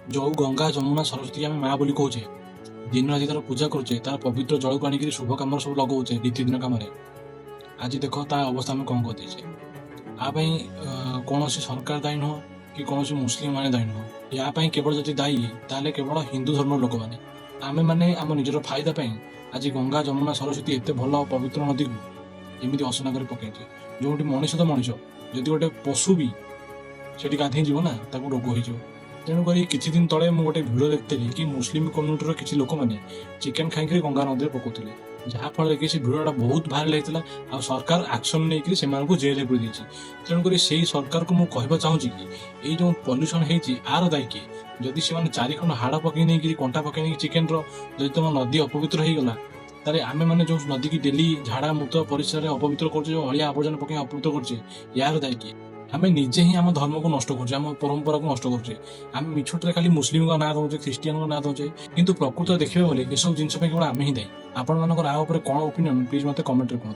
जो गंगा जमुना सरस्वती आम माँ बोली कहे दिन राति तार पूजा करुचे तार पवित्र जल को आनिक शुभ कम सब लगौचे नीतिदिन कम आज देख ता अवस्था आम कौन करदे आपाई कौन सरकार दायी नुह कि कौन मुस्लिम मैंने दायी नुह या केवल जब दायी ताले केवल हिंदू धर्म लोक मैंने आम मैंने आम निजर फायदा आज गंगा जमुना सरस्वती एत भल पवित्र नदी को एमती असना कर पकड़े जो मनीष तो मनीष जदि गोटे पशु भी से गाधे जीव ना रोग हो तेणुक किसी दिन तले मुझे गोटे भिड देखी कि मुस्लिम कम्युनिटर किसी लोक मैंने चिकेन खाई गंगा नदी पकाउले जहाँफल कि से भिडटा बहुत भाइराल होता आ सरकार एक्शन नहीं जेल पूरी देती तेणुक से सरकार को मुझे कहना चाहूँगी कि ये जो पल्यूसन होती आर दायी किए जदि से चारि खंड हाड़ पकई नहीं कंटा पकई नहीं चिकेन रदि तुम नदी अपवित्र होगला तारे आमे मैंने जो नदी की डेली झाड़ा मूत्र परिसर अपवित्र कर अलिया आवर्जना पकई अपवित्र कर यार दायी किए आम निजे ही आम धर्म को नष्ट कर परंपरा को नष्ट कर मिछुटे खाली मुस्लिम का ना दौचे ख्रीस्टियन का ना दौचे किंतु प्रकृत देखिए बोले ये सब जिन केवल आम ही दायी आपण कौन ओपिनियन प्लीज मत कमेंट कहूँ।